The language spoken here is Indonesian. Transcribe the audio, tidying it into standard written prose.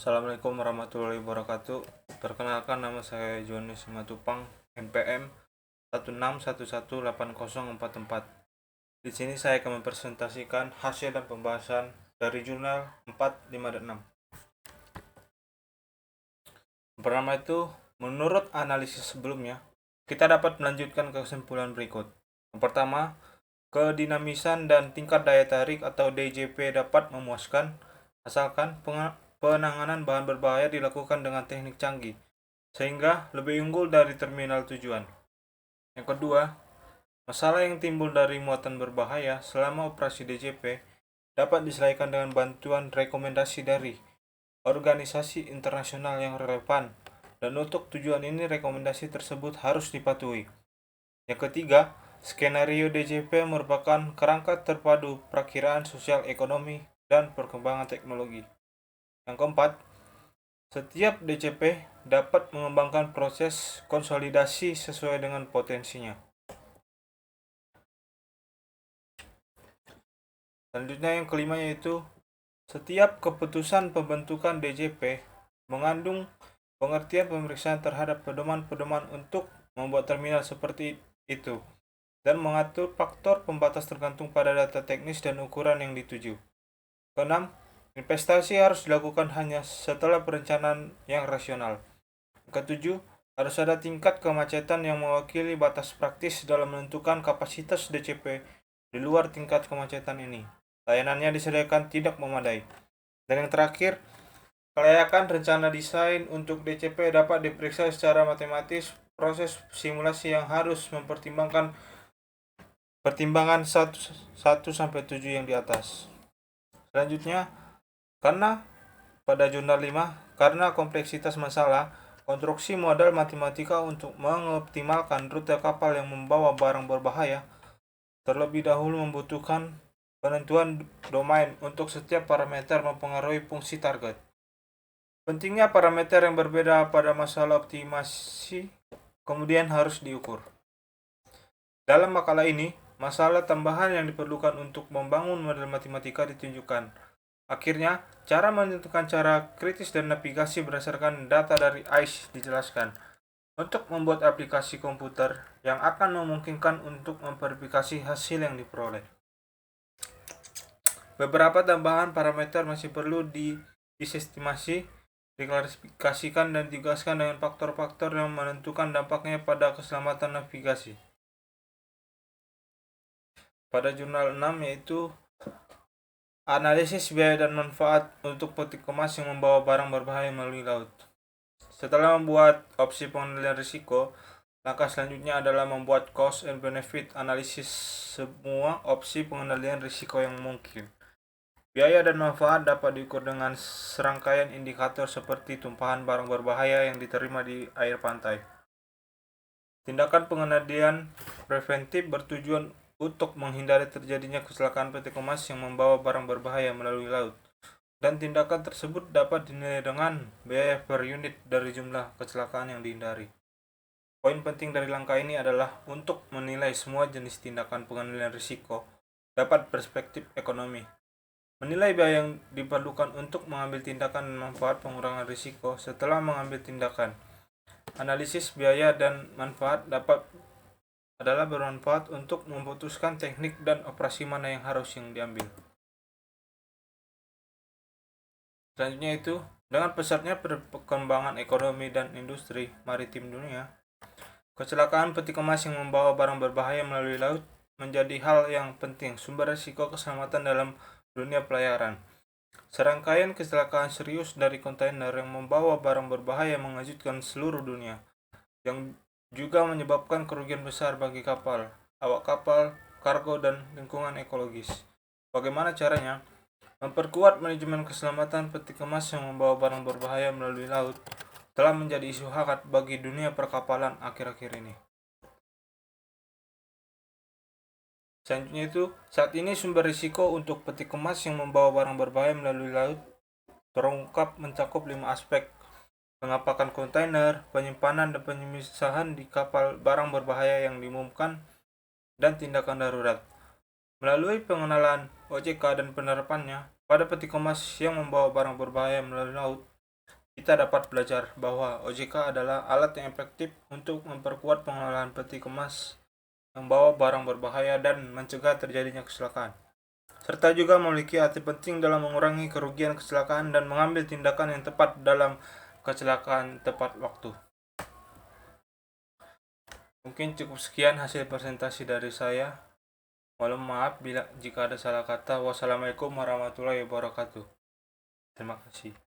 Assalamualaikum warahmatullahi wabarakatuh. Perkenalkan, nama saya Joni Simatupang, NPM 16118044. Di sini saya akan mempresentasikan hasil dan pembahasan dari jurnal 4, 5, dan 6. Pertama itu, menurut analisis sebelumnya, kita dapat melanjutkan ke kesimpulan berikut. Yang pertama, kedinamisan dan tingkat daya tarik atau DJP dapat memuaskan asalkan penanganan bahan berbahaya dilakukan dengan teknik canggih, sehingga lebih unggul dari terminal tujuan. Yang kedua, masalah yang timbul dari muatan berbahaya selama operasi DJP dapat diselesaikan dengan bantuan rekomendasi dari organisasi internasional yang relevan, dan untuk tujuan ini rekomendasi tersebut harus dipatuhi. Yang ketiga, skenario DJP merupakan kerangka terpadu perakiraan sosial ekonomi dan perkembangan teknologi. Yang keempat, setiap DJP dapat mengembangkan proses konsolidasi sesuai dengan potensinya. Selanjutnya yang kelima yaitu setiap keputusan pembentukan DJP mengandung pengertian pemeriksaan terhadap pedoman-pedoman untuk membuat terminal seperti itu dan mengatur faktor pembatas tergantung pada data teknis dan ukuran yang dituju. Keenam, investasi harus dilakukan hanya setelah perencanaan yang rasional. Ketujuh, harus ada tingkat kemacetan yang mewakili batas praktis dalam menentukan kapasitas DCP di luar tingkat kemacetan ini. Layanannya disediakan tidak memadai. Dan yang terakhir, kelayakan rencana desain untuk DCP dapat diperiksa secara matematis. Proses simulasi yang harus mempertimbangkan pertimbangan 1-7 yang di atas. Selanjutnya, karena pada jurnal 5, karena kompleksitas masalah, konstruksi modal matematika untuk mengoptimalkan rute kapal yang membawa barang berbahaya terlebih dahulu membutuhkan penentuan domain untuk setiap parameter mempengaruhi fungsi target. Pentingnya parameter yang berbeda pada masalah optimasi kemudian harus diukur. Dalam makalah ini, masalah tambahan yang diperlukan untuk membangun model matematika ditunjukkan. Akhirnya, cara menentukan cara kritis dan navigasi berdasarkan data dari ICE dijelaskan untuk membuat aplikasi komputer yang akan memungkinkan untuk memverifikasi hasil yang diperoleh. Beberapa tambahan parameter masih perlu disestimasi, diklarifikasikan, dan ditugaskan dengan faktor-faktor yang menentukan dampaknya pada keselamatan navigasi. Pada jurnal 6 yaitu analisis biaya dan manfaat untuk peti kemas yang membawa barang berbahaya melalui laut. Setelah membuat opsi pengendalian risiko, langkah selanjutnya adalah membuat cost and benefit analisis semua opsi pengendalian risiko yang mungkin. Biaya dan manfaat dapat diukur dengan serangkaian indikator seperti tumpahan barang berbahaya yang diterima di air pantai. Tindakan pengendalian preventif bertujuan untuk menghindari terjadinya kecelakaan peti kemas yang membawa barang berbahaya melalui laut, dan tindakan tersebut dapat dinilai dengan biaya per unit dari jumlah kecelakaan yang dihindari. Poin penting dari langkah ini adalah untuk menilai semua jenis tindakan pengendalian risiko dapat perspektif ekonomi, menilai biaya yang diperlukan untuk mengambil tindakan dan manfaat pengurangan risiko setelah mengambil tindakan. Analisis biaya dan manfaat adalah bermanfaat untuk memutuskan teknik dan operasi mana yang harus diambil. Selanjutnya itu, dengan pesatnya perkembangan ekonomi dan industri maritim dunia, kecelakaan peti kemas yang membawa barang berbahaya melalui laut menjadi hal yang penting sumber risiko keselamatan dalam dunia pelayaran. Serangkaian kecelakaan serius dari kontainer yang membawa barang berbahaya mengejutkan seluruh dunia, yang juga menyebabkan kerugian besar bagi kapal, awak kapal, kargo, dan lingkungan ekologis. Bagaimana caranya? Memperkuat manajemen keselamatan peti kemas yang membawa barang berbahaya melalui laut telah menjadi isu hangat bagi dunia perkapalan akhir-akhir ini. Selanjutnya itu, saat ini sumber risiko untuk peti kemas yang membawa barang berbahaya melalui laut terungkap mencakup 5 aspek: pengapakan kontainer, penyimpanan dan penyemisahan di kapal barang berbahaya yang diumumkan, dan tindakan darurat. Melalui pengenalan OJK dan penerapannya pada peti kemas yang membawa barang berbahaya melalui laut, kita dapat belajar bahwa OJK adalah alat yang efektif untuk memperkuat pengelolaan peti kemas membawa barang berbahaya dan mencegah terjadinya kecelakaan, serta juga memiliki arti penting dalam mengurangi kerugian kecelakaan dan mengambil tindakan yang tepat dalam kecelakaan tepat waktu. Mungkin cukup sekian hasil presentasi dari saya. Mohon maaf jika ada salah kata. Wassalamualaikum warahmatullahi wabarakatuh. Terima kasih.